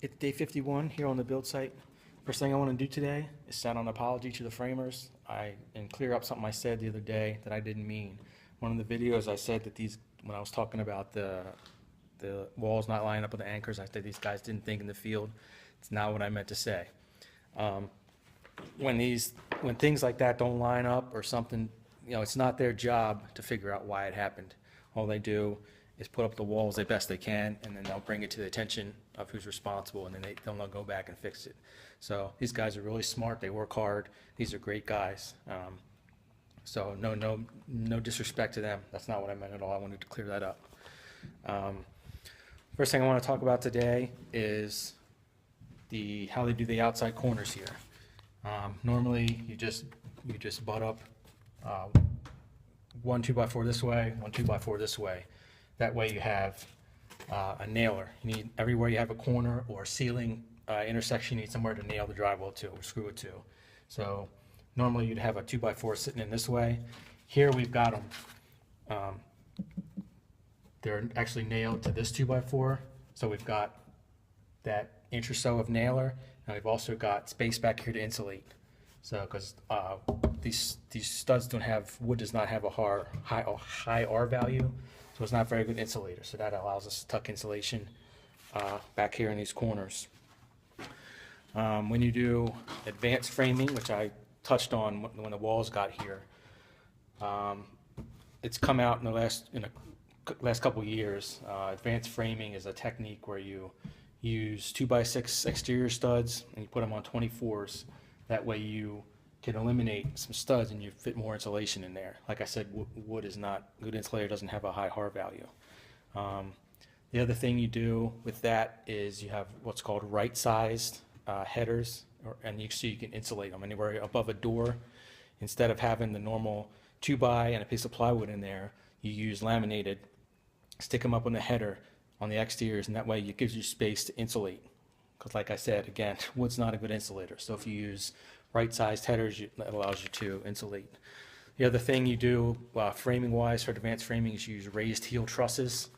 It's day 51 here on the build site. First thing I want to do today is send an apology to the framers and clear up something I said the other day that I didn't mean. One of the videos I said that when I was talking about the walls not lining up with the anchors, I said these guys didn't think in the field. It's not what I meant to say. When things like that don't line up or something, it's not their job to figure out why it happened. All they do is put up the walls the best they can, and then they'll bring it to the attention of who's responsible, and then they'll go back and fix it. So these guys are really smart. They work hard. These are great guys. So no disrespect to them. That's not what I meant at all. I wanted to clear that up. First thing I want to talk about today is how they do the outside corners here. Normally you just butt up one 2x4 this way, one 2x4 this way. That way you have a nailer. You need everywhere you have a corner or a ceiling intersection, you need somewhere to nail the drywall to or screw it to. So normally you'd have a 2x4 sitting in this way. Here we've got them. They're actually nailed to this 2x4. So we've got that inch or so of nailer, and we've also got space back here to insulate. So because these studs wood does not have a high R value, so it's not very good insulator. So that allows us to tuck insulation back here in these corners. When you do advanced framing, which I touched on when the walls got here, it's come out in the last couple of years. Advanced framing is a technique where you use 2x6 exterior studs and you put them on 24s. That way you can eliminate some studs and you fit more insulation in there. Like I said, wood is not good insulator, doesn't have a high HAR value. The other thing you do with that is you have what's called right-sized headers, and you can insulate them anywhere above a door. Instead of having the normal 2x and a piece of plywood in there, you use laminated, stick them up on the header on the exteriors, and that way it gives you space to insulate. Because like I said, again, wood's not a good insulator. So if you use right-sized headers, that allows you to insulate. The other thing you do framing-wise for advanced framing is you use raised heel trusses.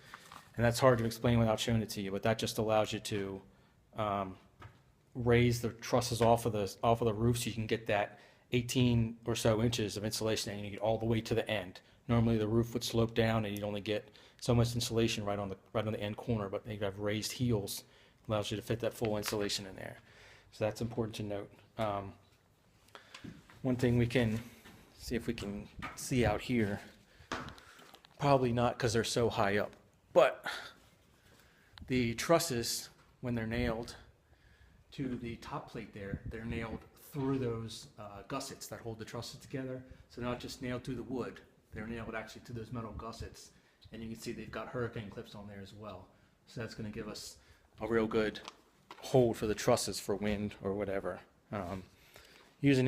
And that's hard to explain without showing it to you, but that just allows you to raise the trusses off of the roof so you can get that 18 or so inches of insulation and you get all the way to the end. Normally the roof would slope down and you'd only get so much insulation right on the end corner, but you have raised heels, allows you to fit that full insulation in there. So that's important to note. One thing we can see if we can see out here, probably not because they're so high up, but the trusses, when they're nailed to the top plate there, they're nailed through those gussets that hold the trusses together. So they're not just nailed to the wood, they're nailed actually to those metal gussets. And you can see they've got hurricane clips on there as well. So that's going to give us a real good hold for the trusses for wind or whatever. Using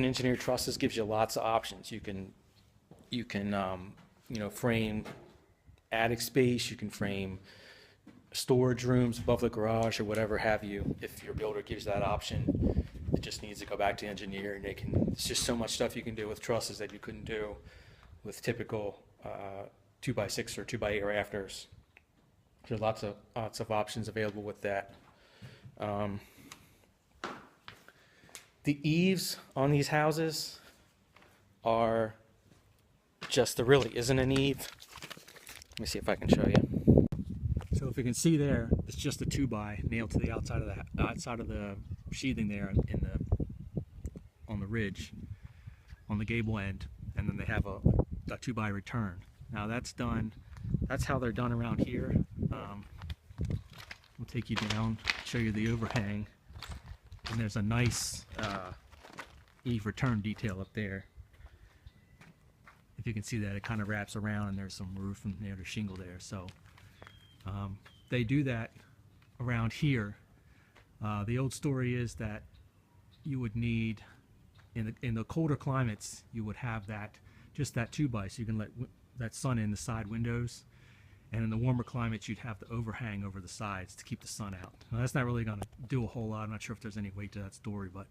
engineered trusses gives you lots of options. You can frame attic space. You can frame storage rooms above the garage or whatever have you. If your builder gives that option, it just needs to go back to engineer, and it's just so much stuff you can do with trusses that you couldn't do with typical 2x6 or 2x8 rafters. There's lots of options available with that. The eaves on these houses are there really isn't an eave. Let me see if I can show you. So if you can see there, it's just a 2x nailed to the outside of the sheathing there on the ridge, on the gable end, and then they have a 2x return. Now that's how they're done around here. We'll take you down, show you the overhang, and there's a nice eave return detail up there. If you can see that, it kind of wraps around and there's some roof and there's shingle there. So they do that around here. The old story is that you would need, in the colder climates, you would have just that 2x so you can let that sun in the side windows, and in the warmer climates you'd have the overhang over the sides to keep the sun out. Now, that's not really going to do a whole lot. I'm not sure if there's any weight to that story, but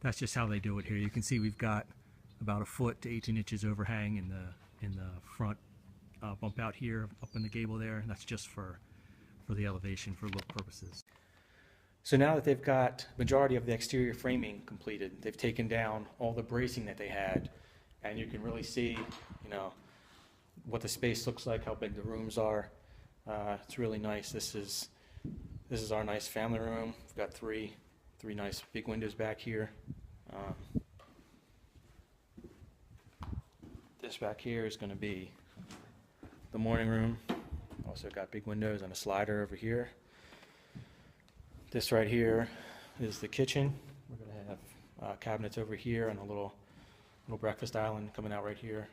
that's just how they do it here. You can see we've got about a foot to 18 inches overhang in the front bump out here up in the gable there, and that's just for the elevation for look purposes. So now that they've got majority of the exterior framing completed, they've taken down all the bracing that they had, and you can really see, you know, what the space looks like, how big the rooms are. It's really nice. This is our nice family room. We've got three nice big windows back here. This back here is going to be the morning room. Also got big windows and a slider over here. This right here is the kitchen. We're going to have cabinets over here and a little breakfast island coming out right here.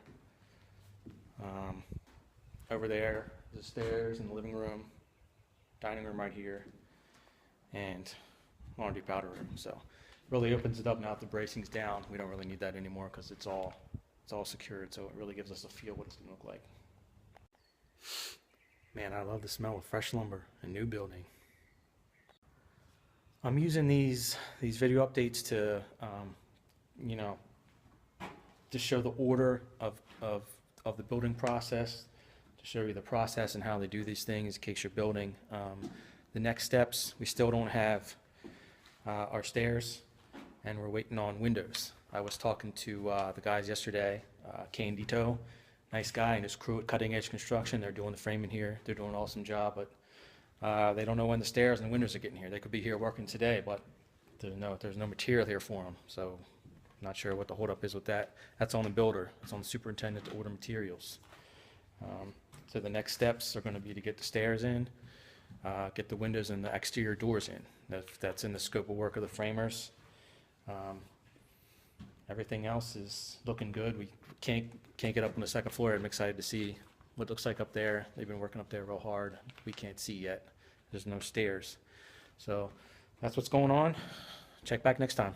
Over there, the stairs and the living room, dining room right here, and laundry powder room. So it really opens it up now that the bracing's down. We don't really need that anymore because it's all secured. So it really gives us a feel what it's going to look like. Man, I love the smell of fresh lumber and new building. I'm using these video updates to, you know, to show the order of the building process, to show you the process and how they do these things in case you're building. The next steps, we still don't have our stairs, and we're waiting on windows. I was talking to the guys yesterday, Kane Dito, nice guy, and his crew at Cutting Edge Construction. They're doing the framing here. They're doing an awesome job, but they don't know when the stairs and the windows are getting here. They could be here working today, but there's no material here for them. So I'm not sure what the holdup is with that. That's on the builder. It's on the superintendent to order materials. So the next steps are going to be to get the stairs in, get the windows and the exterior doors in. That's in the scope of work of the framers. Everything else is looking good. We can't get up on the second floor. I'm excited to see what it looks like up there. They've been working up there real hard. We can't see yet. There's no stairs. So that's what's going on. Check back next time.